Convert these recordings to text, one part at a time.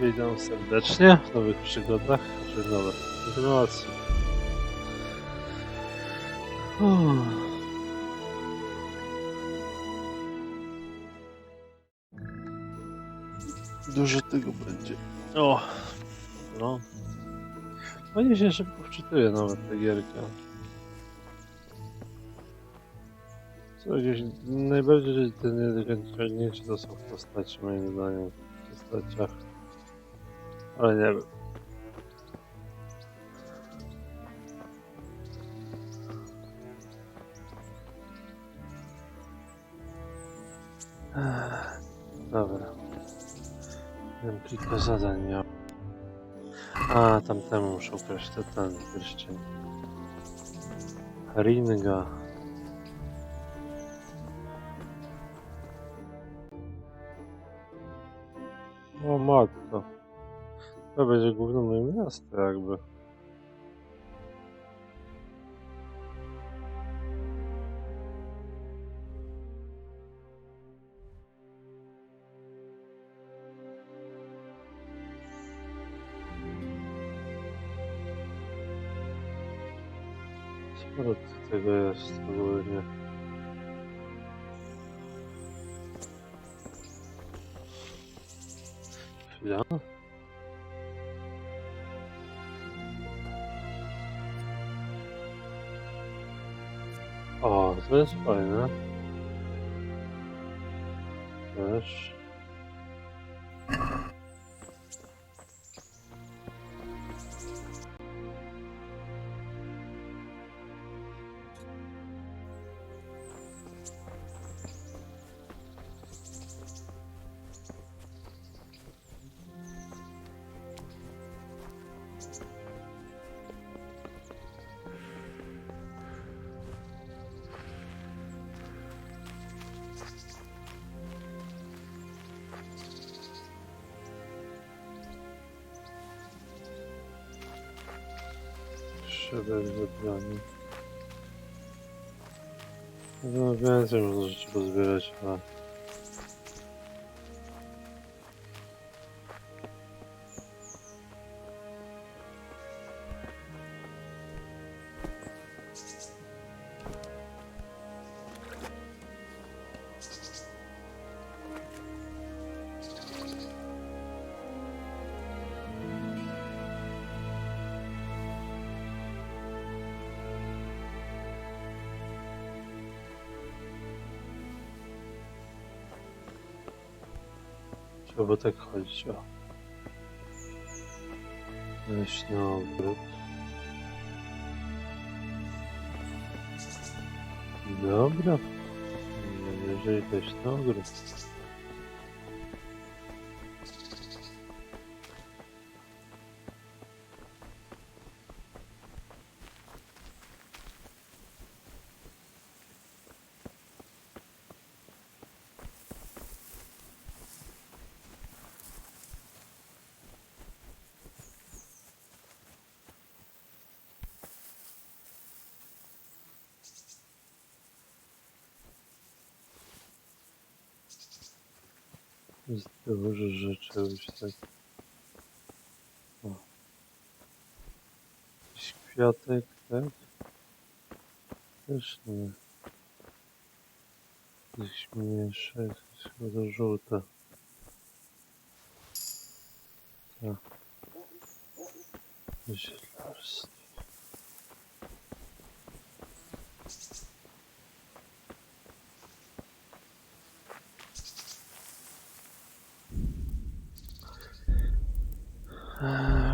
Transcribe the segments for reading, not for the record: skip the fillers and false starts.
Witam serdecznie w nowych przygodach, czy nowe kontynuacje. Dużo tego będzie. O, no. Fajnie się szybko wczytuje nawet te gierki. Co jakieś najbardziej te niedokończenie to są postaci, moim zdaniem, w postaciach. Ale nie wiem. Dobra. Wiem, kilka zadań miał. A, tamtemu muszę ukraść ten pierścień. Ringa. O matko. To będzie główne moje miasto jakby. Sporo tego jest ogólnie. Chwila. O, to jest fajne. Też. Szybek wybrany. No więcej można rzeczy pozbierać, a... Trzeba tak chodzić, o. Leśny ogród. Dobra. Jeżeli leśny ogród. Jest dużo rzeczy już tak. O. Jakiś kwiatek, tak? Też nie. Jakiś mniejszy, jest chyba to żółte. Tak. Zielarstwo.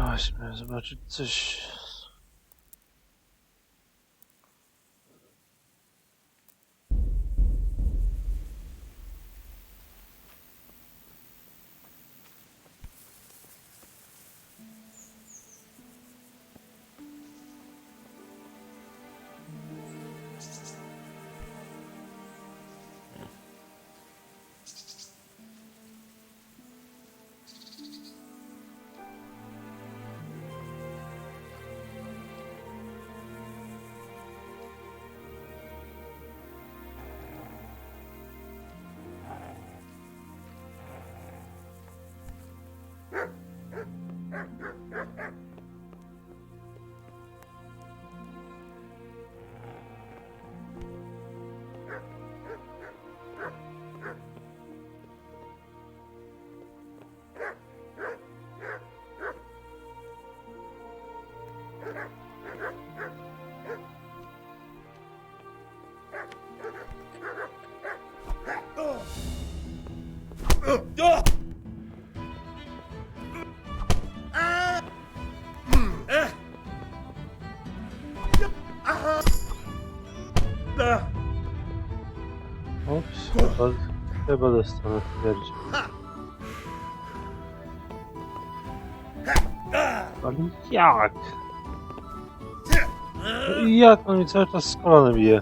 Właśnie, zobaczyć coś. Ups, chyba dostanę twierdzi. Ale jak? Jak on mi cały czas z kolanem bije?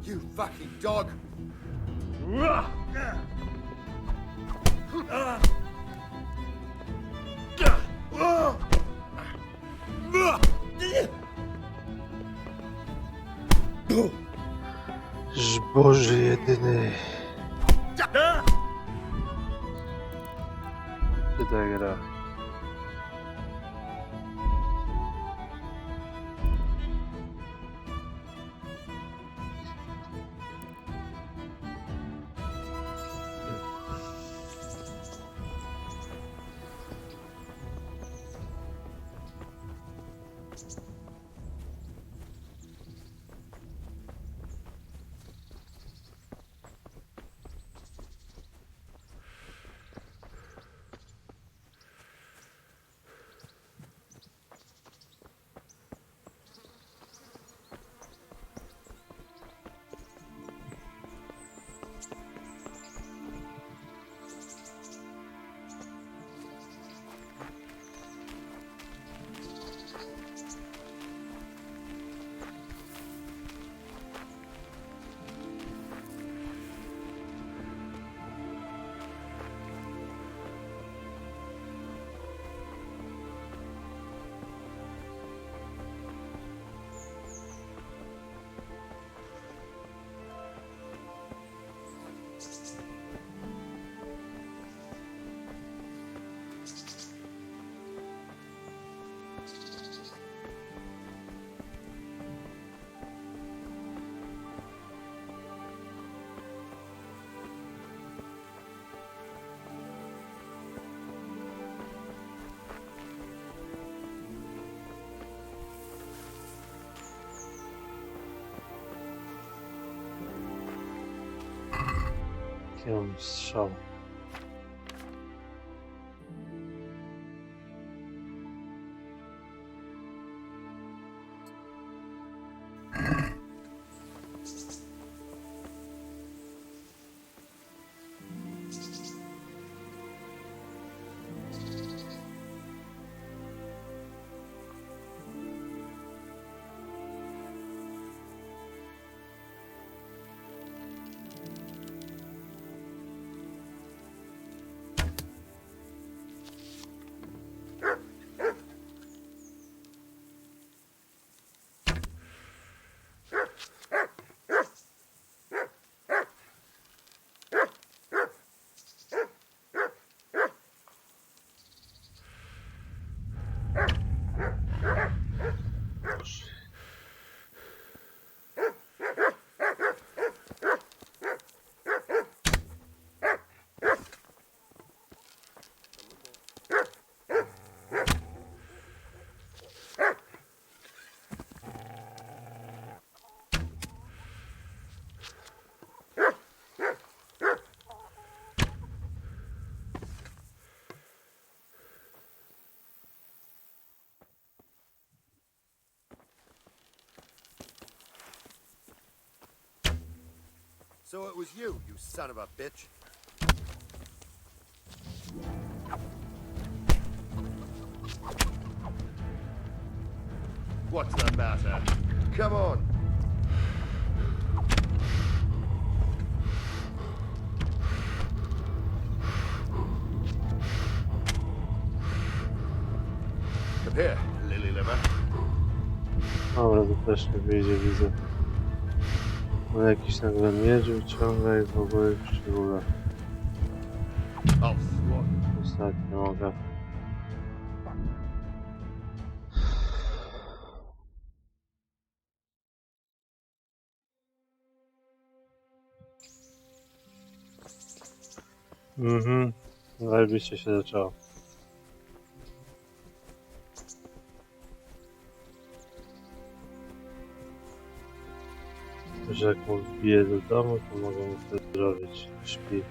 You fucking dog! Boże jedyny. Gdzie ta gra? Jaki mam strzał. So it was you, you son of a bitch. What's the matter? Come on. Come here, lily liver. Dobra, to też nie wyjdzie, widzę. No jakiś nagle miedź wyciąga i w ogóle przygóda. Niestety nie mogę. Zajebiście się zaczęło. Że jak mu wbiję do domu, to mogę mu to zrobić. Śpi.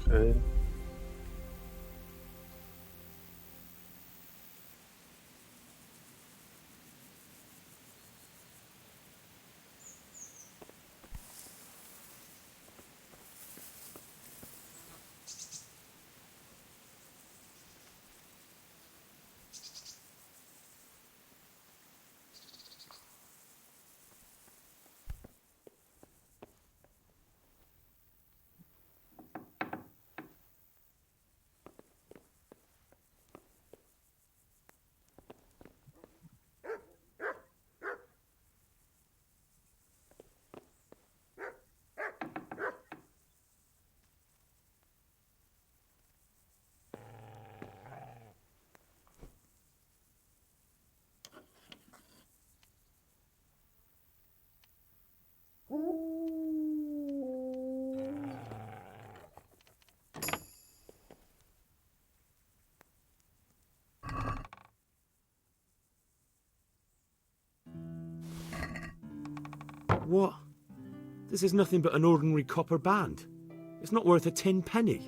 Okej. What? This is nothing but an ordinary copper band. It's not worth a 10 penny.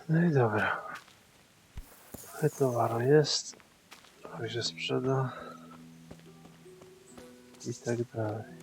No i dobra. Trochę towaru jest. Trochę się sprzeda. I tak dalej.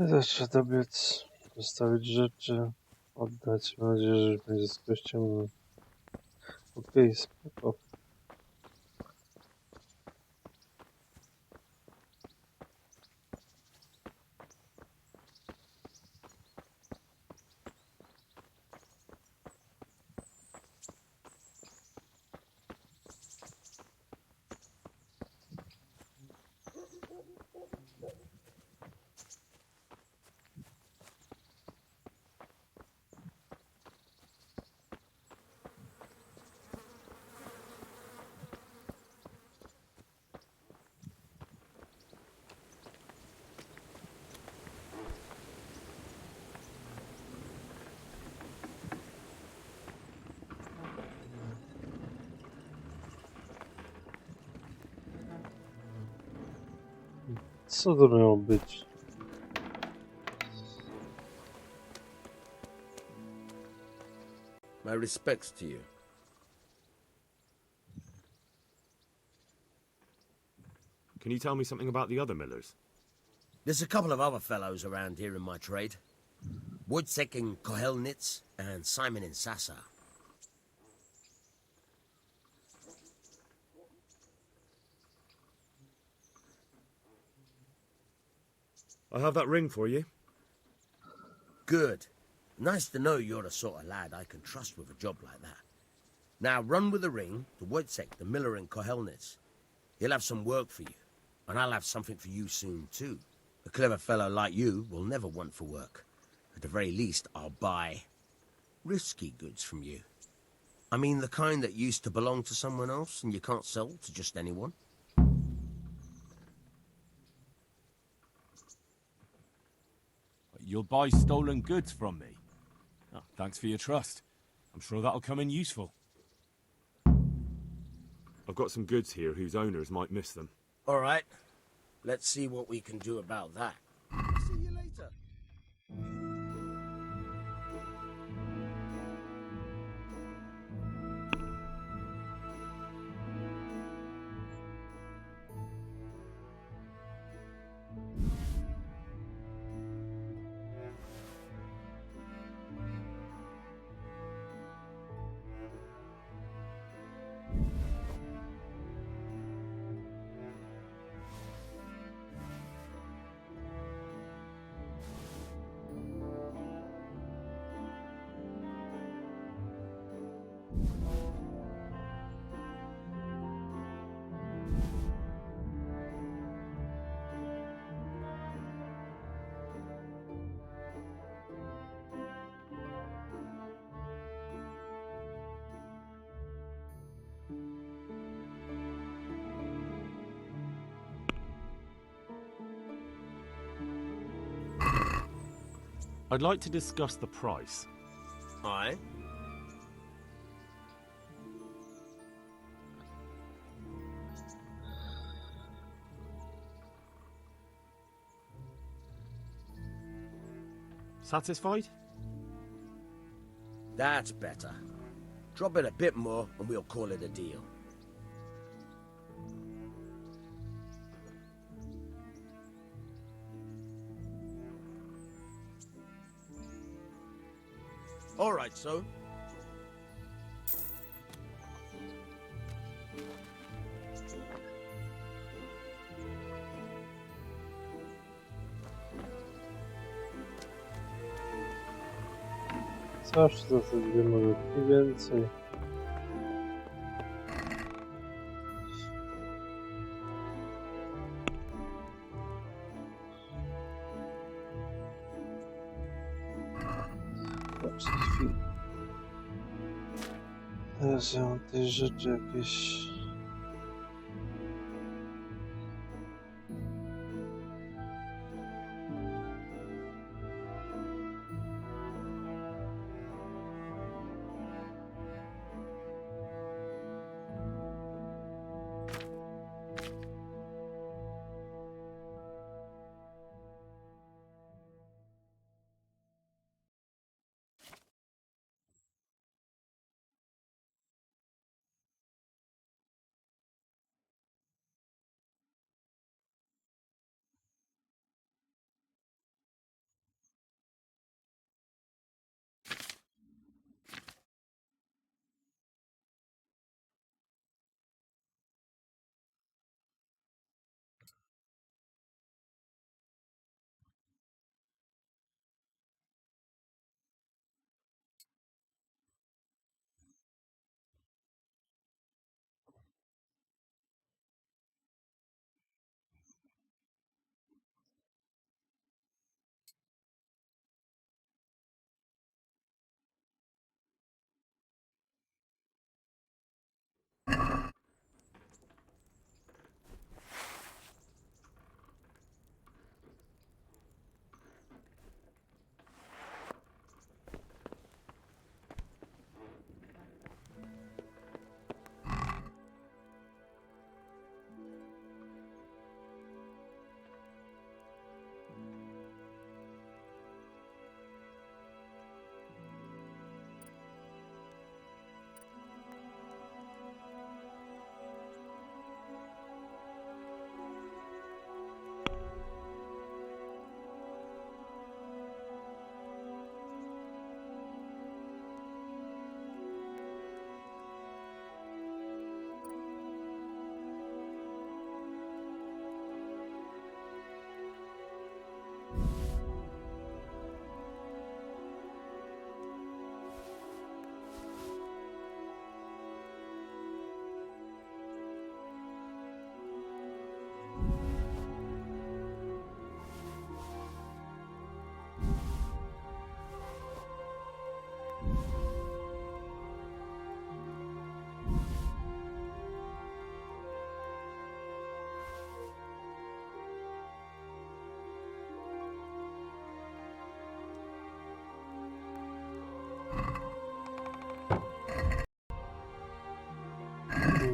Zawsze dobiec, zostawić rzeczy, oddać. Mam nadzieję, że będzie z gościem. Okej, spoko. Co to miało być? My respects to you. Can you tell me something about the other millers? There's a couple of other fellows around here in my trade. Wojciech in Kohelnitz and Simon in Sasa. I have that ring for you. Good. Nice to know you're the sort of lad I can trust with a job like that. Now run with the ring to Wojciech, the miller in Kohelnitz. He'll have some work for you, and I'll have something for you soon too. A clever fellow like you will never want for work. At the very least, I'll buy risky goods from you. I mean the kind that used to belong to someone else and you can't sell to just anyone. You'll buy stolen goods from me. Oh, thanks for your trust. I'm sure that'll come in useful. I've got some goods here whose owners might miss them. All right. Let's see what we can do about that. See you later. I'd like to discuss the price. Aye. Satisfied? That's better. Drop it a bit more and we'll call it a deal. All right, so. Zawsze za te dwie monetki więcej. Dobrze, chwilę. Teraz ja mam tej rzeczy jakieś...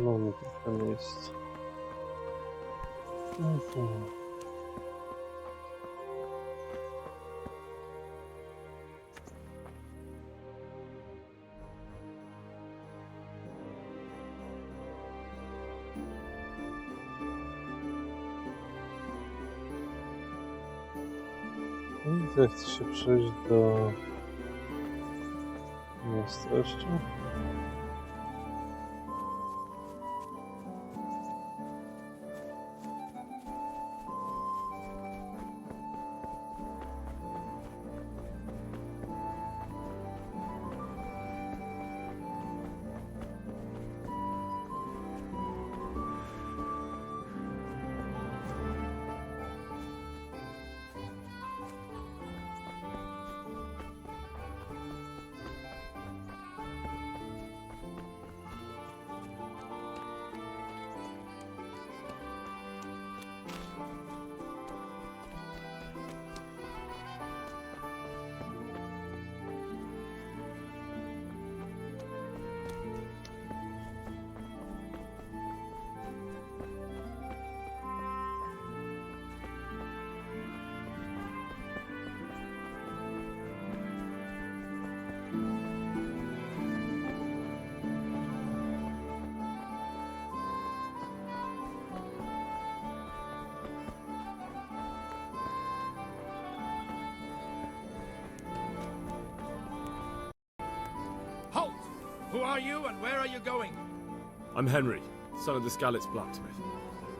mamy trochę miejsc. I tak chcę się przejść do miasta jeszcze. Halt! Who are you and where are you going? I'm Henry, son of the Skalitz blacksmith.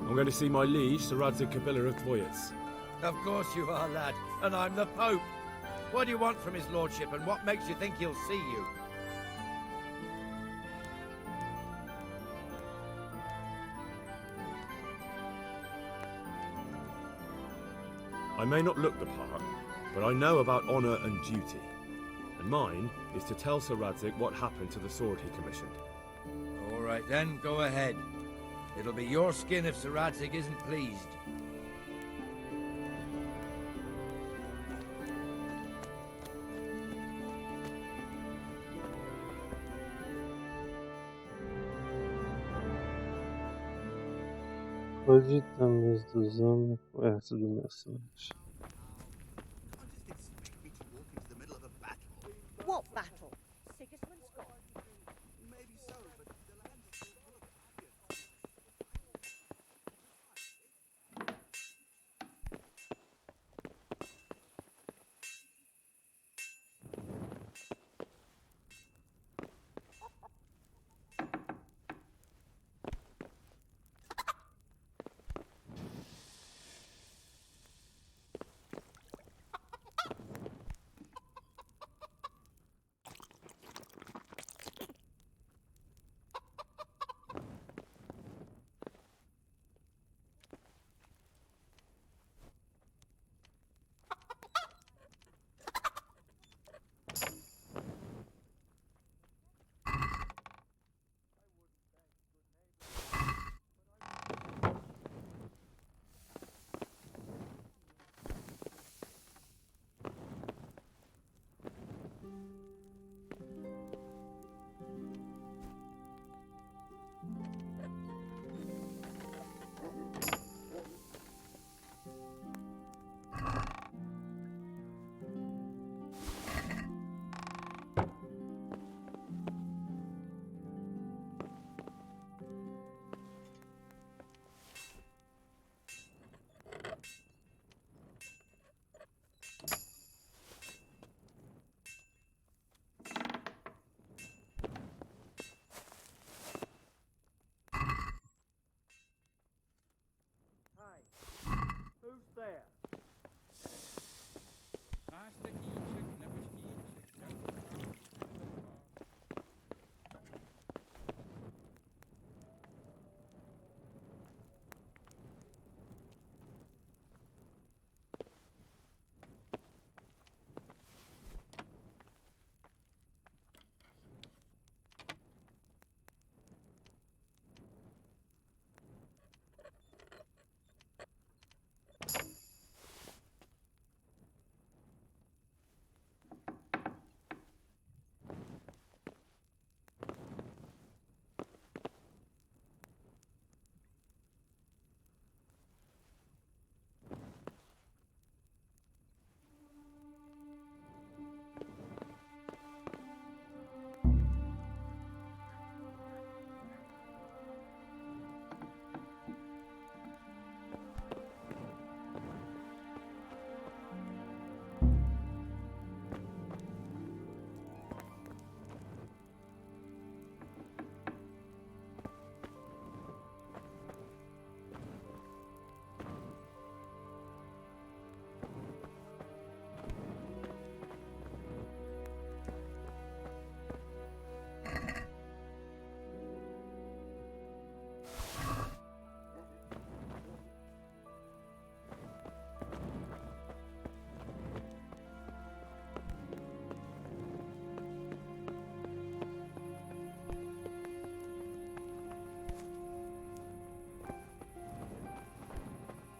I'm going to see my liege, Sir Radzig Kapilla of Dvoyets. Of course you are, lad, and I'm the Pope. What do you want from his lordship, and what makes you think he'll see you? I may not look the part, but I know about honour and duty. And mine is to tell Sir Radzig what happened to the sword he commissioned. All right then, go ahead. It'll be your skin if Sir Radzig isn't pleased. Chodzi tam jest do zamku, ja chcę do miasta. What battle? Sigismund's gone.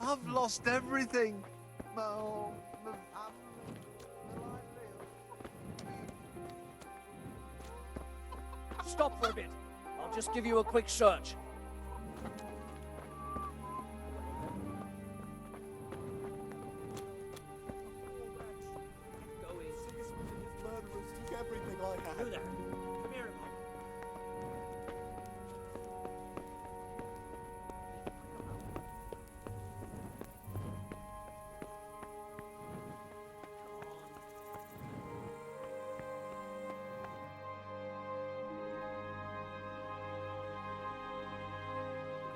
I've lost everything. My home, my family, my livelihood. Stop for a bit. I'll just give you a quick search. Murderers took everything I had. You there. Come here a moment.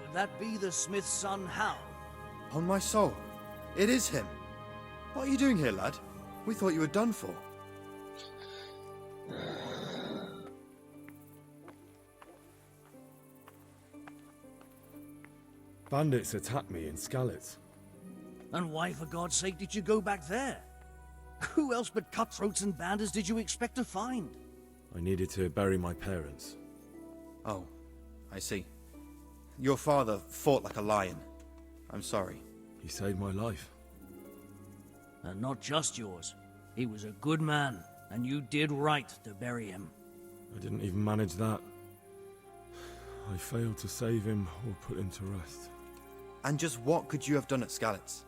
Could that be the smith's son, Hal? On my soul, it is him. What are you doing here, lad? We thought you were done for. Bandits attacked me in Skalitz. And why, for God's sake, did you go back there? Who else but cutthroats and bandits did you expect to find? I needed to bury my parents. Oh, I see. Your father fought like a lion. I'm sorry. He saved my life. And not just yours. He was a good man, and you did right to bury him. I didn't even manage that. I failed to save him or put him to rest. And just what could you have done at Skalitz?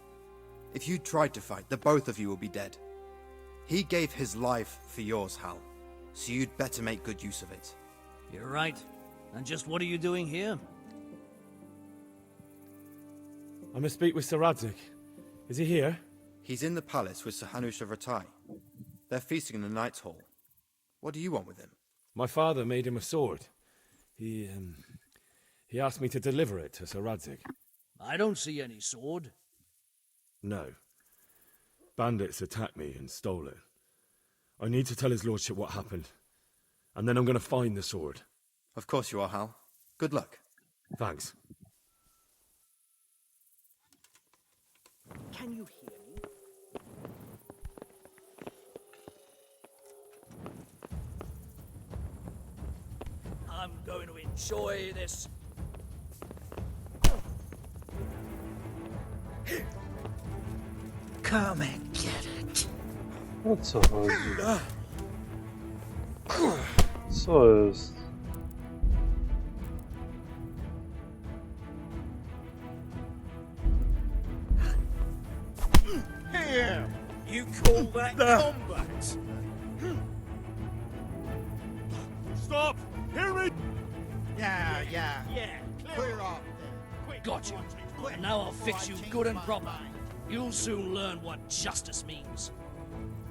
If you tried to fight, the both of you will be dead. He gave his life for yours, Hal. So you'd better make good use of it. You're right. And just what are you doing here? I must speak with Sir Radzig. Is he here? He's in the palace with Sir Hanush of Ratai. They're feasting in the Knight's Hall. What do you want with him? My father made him a sword. He asked me to deliver it to Sir Radzig. I don't see any sword. No. Bandits attacked me and stole it. I need to tell his lordship what happened. And then I'm going to find the sword. Of course you are, Hal. Good luck. Thanks. Can you hear me? I'm going to enjoy this. Come and get it. O co chodzi? Co jest? Here! You call that combat? Stop! Hear me! Yeah. Clear up. Gotcha. And now I'll fix you good and proper. You'll soon learn what justice means.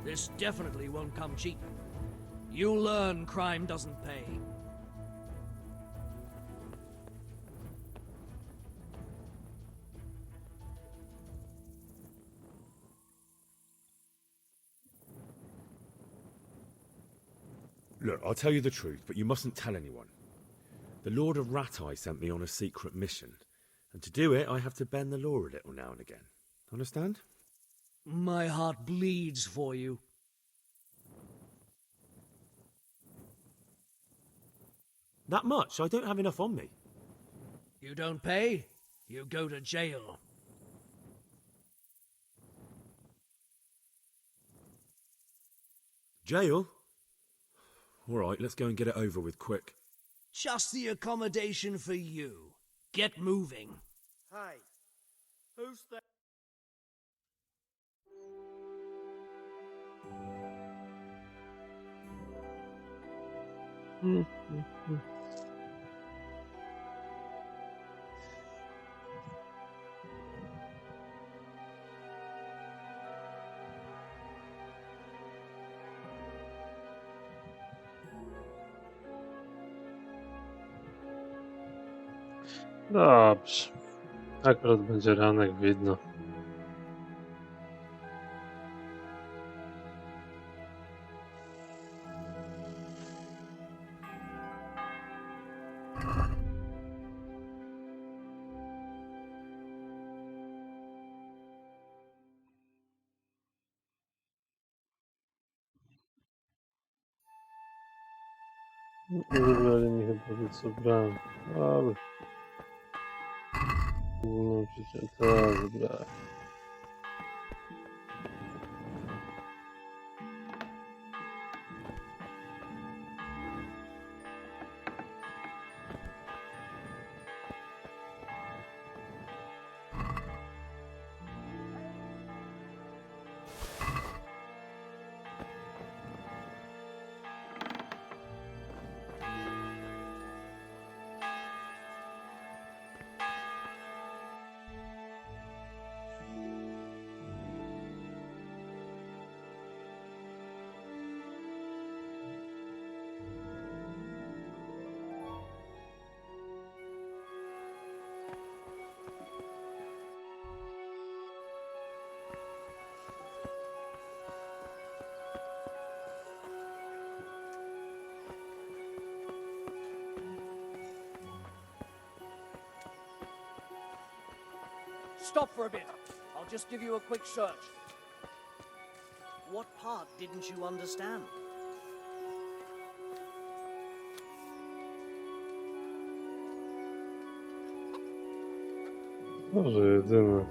This definitely won't come cheap. You'll learn crime doesn't pay. Look, I'll tell you the truth, but you mustn't tell anyone. The Lord of Ratai sent me on a secret mission, and to do it, I have to bend the law a little now and again. Understand? My heart bleeds for you. That much? I don't have enough on me. You don't pay, you go to jail. Jail? All right, let's go and get it over with quick. Just the accommodation for you. Get moving. Hey, who's that? Dobrze. Akurat będzie ranek, widno. Nie wybrali mi chyba to, co brałem. Ale... Główną przyczynę. Teraz, dobra. Stop for a bit. I'll just give you a quick search. What part didn't you understand? Może jedyny.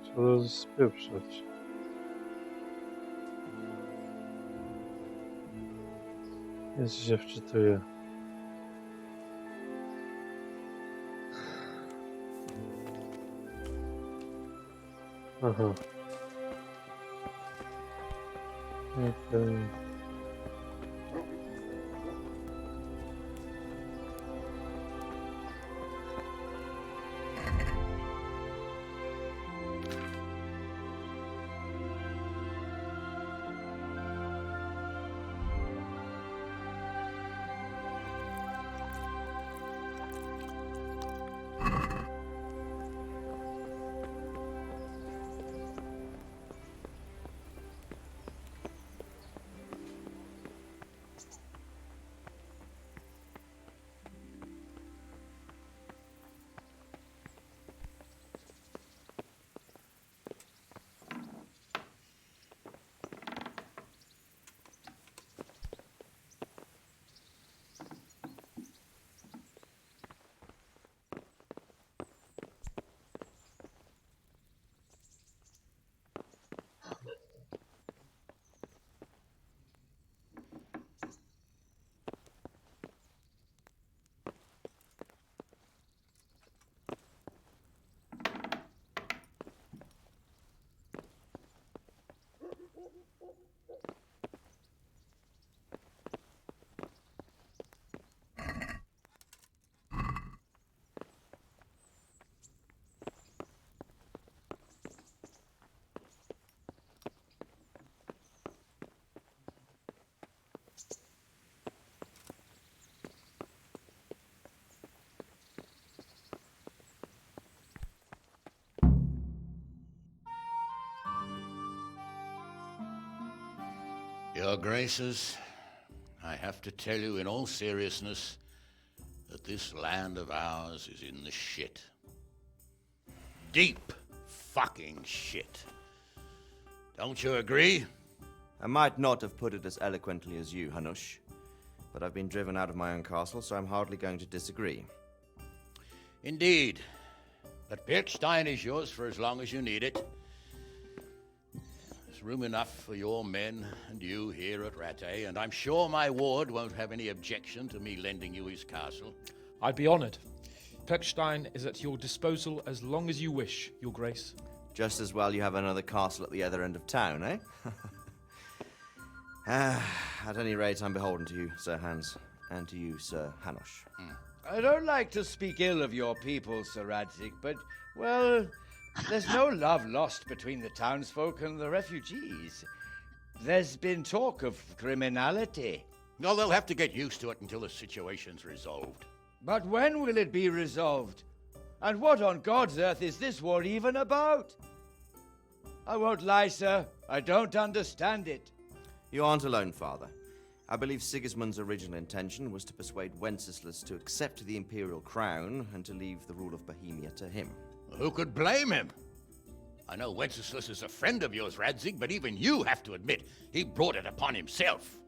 Trzeba spieprzać. Jest się wczytuje. Aha. Okej. Your Graces, I have to tell you in all seriousness that this land of ours is in the shit. Deep fucking shit. Don't you agree? I might not have put it as eloquently as you, Hanush, but I've been driven out of my own castle, so I'm hardly going to disagree. Indeed. But Pirkstein is yours for as long as you need it. There's room enough for your men and you here at Rattay, and I'm sure my ward won't have any objection to me lending you his castle. I'd be honored. Pirkstein is at your disposal as long as you wish, Your Grace. Just as well you have another castle at the other end of town, eh? At any rate, I'm beholden to you, Sir Hans, and to you, Sir Hanush. I don't like to speak ill of your people, Sir Radzig, but, well, there's no love lost between the townsfolk and the refugees. There's been talk of criminality. No, they'll have to get used to it until the situation's resolved. But when will it be resolved? And what on God's earth is this war even about? I won't lie, sir. I don't understand it. You aren't alone, Father. I believe Sigismund's original intention was to persuade Wenceslas to accept the imperial crown and to leave the rule of Bohemia to him. Who could blame him? I know Wenceslas is a friend of yours, Radzig, but even you have to admit he brought it upon himself.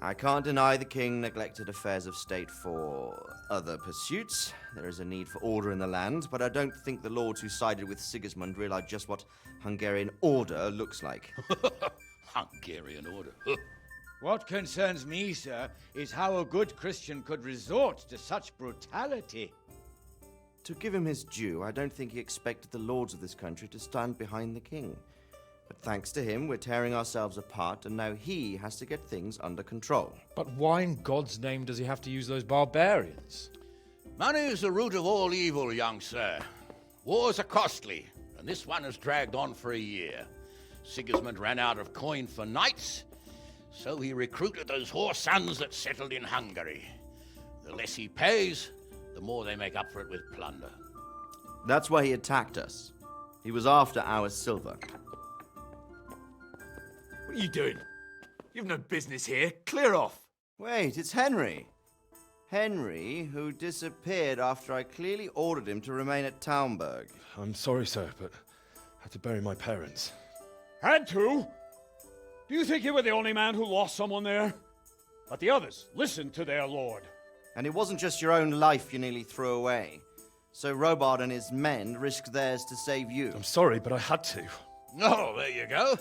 I can't deny the king neglected affairs of state for other pursuits. There is a need for order in the land, but I don't think the lords who sided with Sigismund realized just what Hungarian order looks like. Hungarian order. What concerns me, sir, is how a good Christian could resort to such brutality. To give him his due, I don't think he expected the lords of this country to stand behind the king. But thanks to him, we're tearing ourselves apart, and now he has to get things under control. But why in God's name does he have to use those barbarians? Money is the root of all evil, young sir. Wars are costly, and this one has dragged on for a year. Sigismund ran out of coin for knights, so he recruited those whore sons that settled in Hungary. The less he pays, the more they make up for it with plunder. That's why he attacked us. He was after our silver. What are you doing? You've no business here. Clear off. Wait, it's Henry. Henry, who disappeared after I clearly ordered him to remain at Taunberg. I'm sorry, sir, but I had to bury my parents. Had to? Do you think you were the only man who lost someone there? But the others listened to their lord. And it wasn't just your own life you nearly threw away. So Robard and his men risked theirs to save you. I'm sorry, but I had to. Oh, there you go.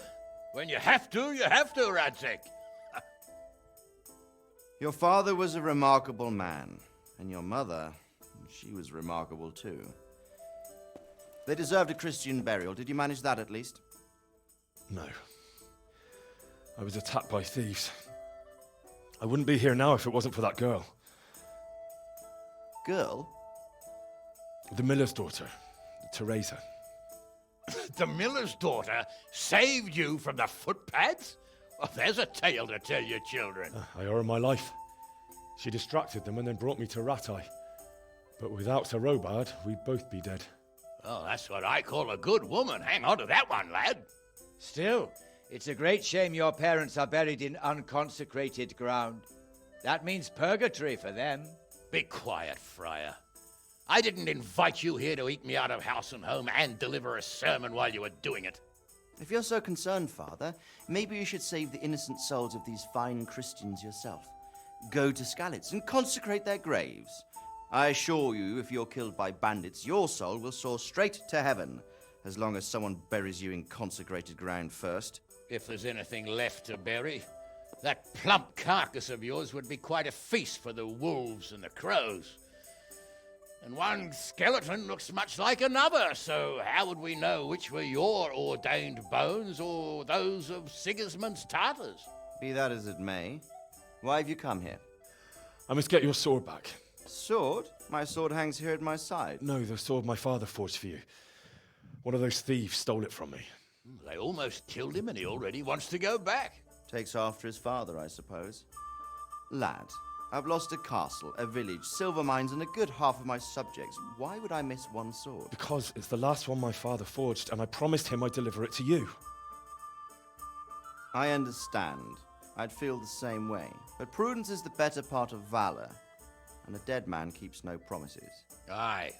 When you have to, Radzig. Your father was a remarkable man, and your mother, she was remarkable too. They deserved a Christian burial. Did you manage that at least? No. I was attacked by thieves. I wouldn't be here now if it wasn't for that girl. Girl? The miller's daughter, Teresa. The miller's daughter saved you from the footpads? Well, there's a tale to tell your children. I owe her my life. She distracted them and then brought me to Ratai. But without Sir Robard, we'd both be dead. Oh, that's what I call a good woman. Hang on to that one, lad. Still, it's a great shame your parents are buried in unconsecrated ground. That means purgatory for them. Be quiet, friar. I didn't invite you here to eat me out of house and home and deliver a sermon while you were doing it. If you're so concerned, Father, maybe you should save the innocent souls of these fine Christians yourself. Go to Skalitz and consecrate their graves. I assure you, if you're killed by bandits, your soul will soar straight to heaven, as long as someone buries you in consecrated ground first. If there's anything left to bury, that plump carcass of yours would be quite a feast for the wolves and the crows. And one skeleton looks much like another, so how would we know which were your ordained bones or those of Sigismund's Tartars? Be that as it may, why have you come here? I must get your sword back. Sword? My sword hangs here at my side. No, the sword my father forged for you. One of those thieves stole it from me. They almost killed him and he already wants to go back. Takes after his father, I suppose. Lad, I've lost a castle, a village, silver mines, and a good half of my subjects. Why would I miss one sword? Because it's the last one my father forged, and I promised him I'd deliver it to you. I understand. I'd feel the same way. But prudence is the better part of valor, and a dead man keeps no promises. Aye.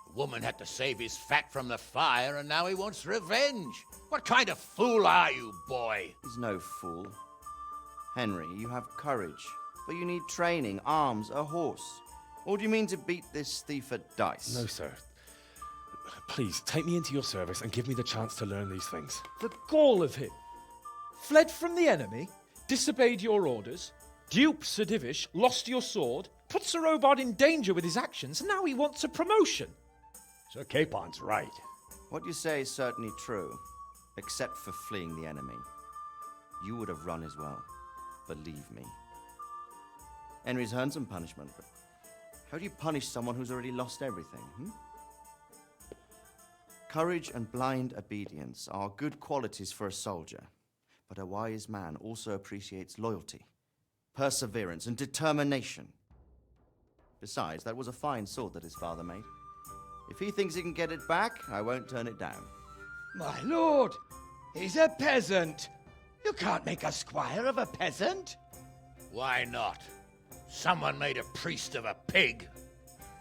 The woman had to save his fat from the fire, and now he wants revenge. What kind of fool are you, boy? He's no fool. Henry, you have courage, but you need training, arms, a horse. Or do you mean to beat this thief at dice? No, sir. Please, take me into your service and give me the chance to learn these things. The gall of him. Fled from the enemy, disobeyed your orders, duped Sir Divish, lost your sword, put Sir Robard in danger with his actions, and now he wants a promotion. Sir Capon's right. What you say is certainly true, except for fleeing the enemy. You would have run as well, believe me. Henry's earned some punishment, but how do you punish someone who's already lost everything, Courage and blind obedience are good qualities for a soldier, but a wise man also appreciates loyalty, perseverance, and determination. Besides, that was a fine sword that his father made. If he thinks he can get it back, I won't turn it down. My lord, he's a peasant. You can't make a squire of a peasant. Why not? Someone made a priest of a pig.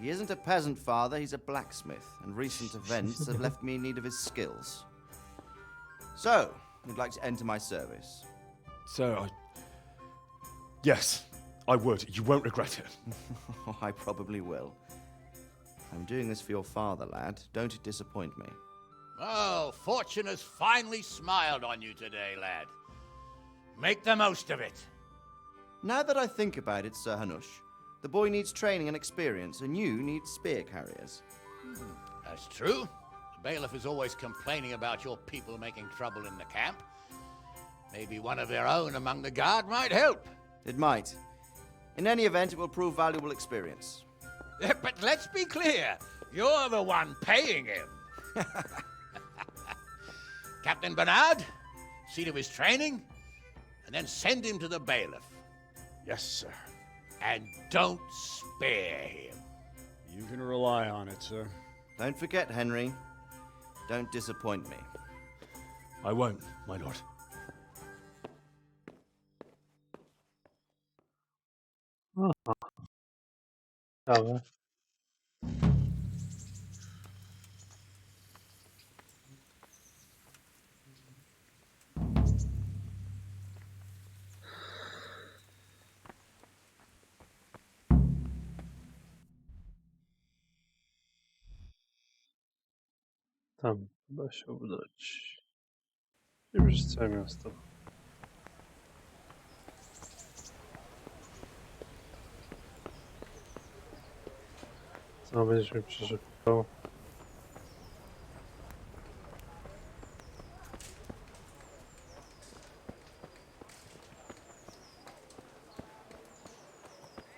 He isn't a peasant, Father. He's a blacksmith, and recent events have left me in need of his skills. So, you'd like to enter my service? Sir, Yes, I would. You won't regret it. I probably will. I'm doing this for your father, lad. Don't it disappoint me. Oh, fortune has finally smiled on you today, lad. Make the most of it. Now that I think about it, Sir Hanush, the boy needs training and experience, and you need spear carriers. That's true. The bailiff is always complaining about your people making trouble in the camp. Maybe one of their own among the guard might help. It might. In any event, it will prove valuable experience. But let's be clear. You're the one paying him. Captain Bernard, see to his training, and then send him to the bailiff. Yes, sir. And don't spare him. You can rely on it, sir. Don't forget, Henry. Don't disappoint me. I won't, my lord. Ciekawe. Tam chyba się udać. I już całe miasto. Co będziesz mi przeszukiwał?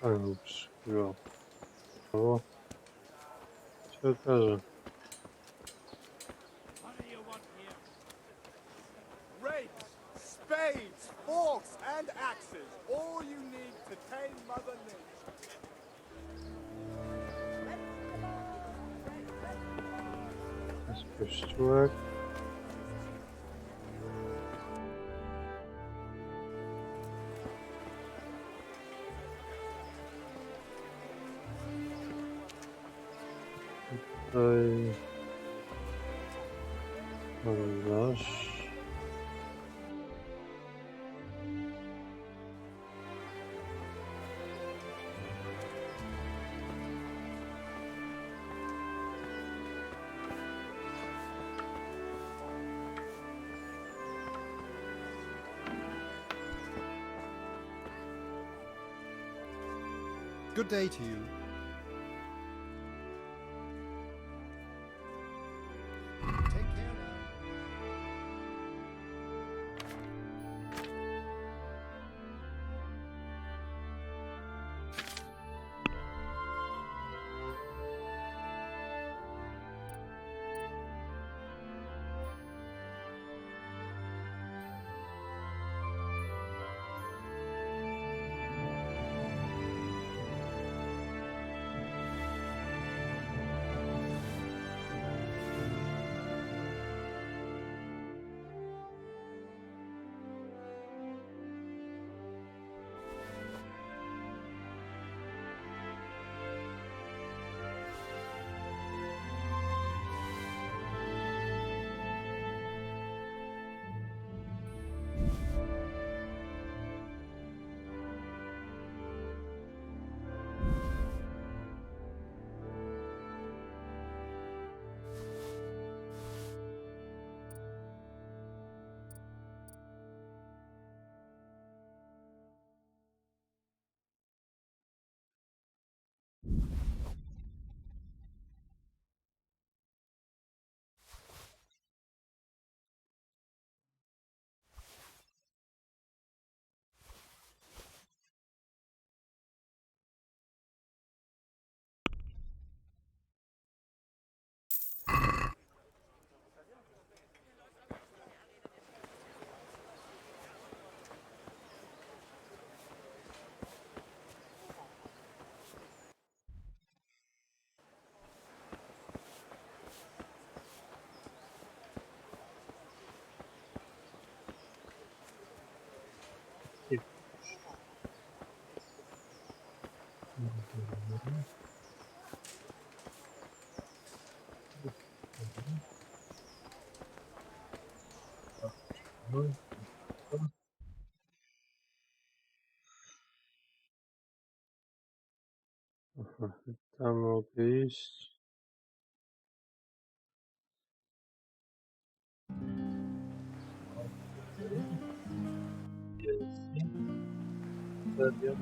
Ale mi przeszukiwał. O, się okaże. Rakes, spades, forks, and axes. All you need to tame Mother Nature. Jest kościółek. Tutaj mamy nasz. Good day to you. Take care now. Tam mogę iść. Jeśli. Serio.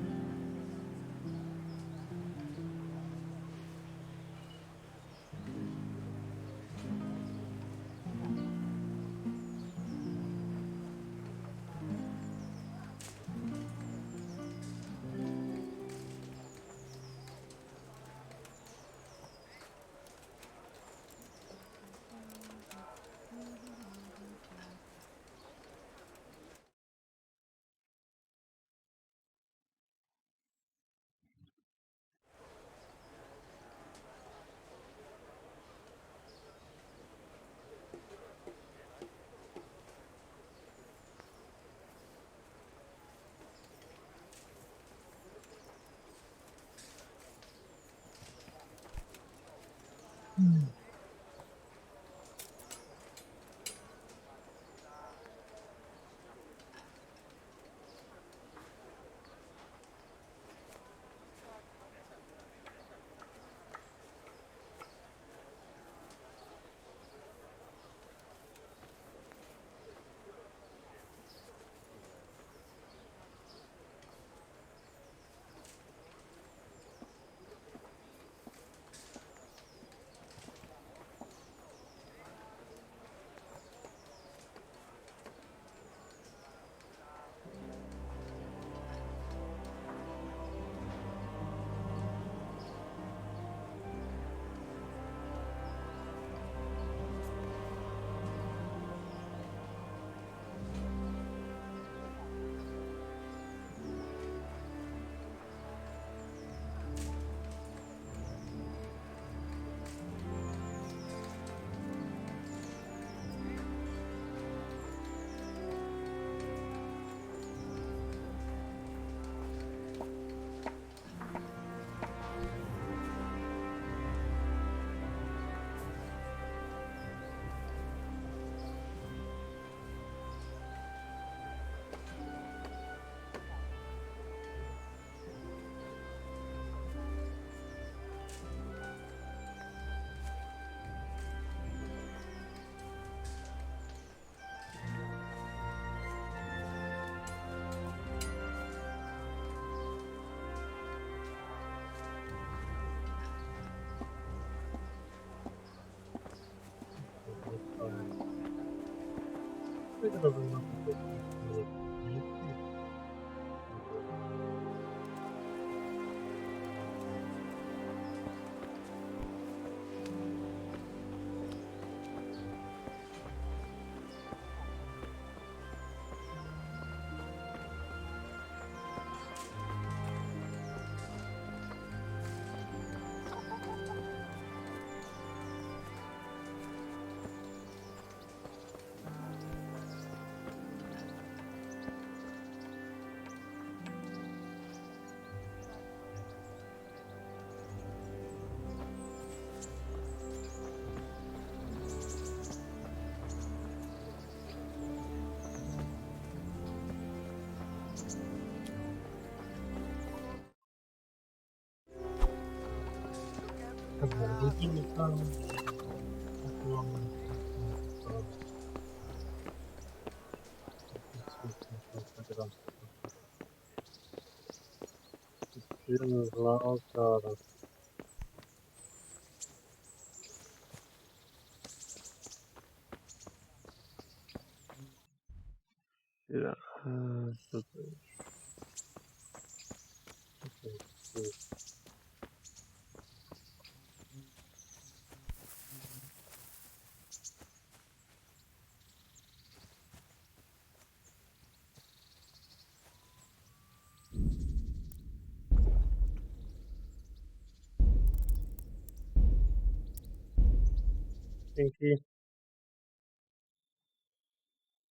Film dla oka. Chwila. Co to jest? Dzięki.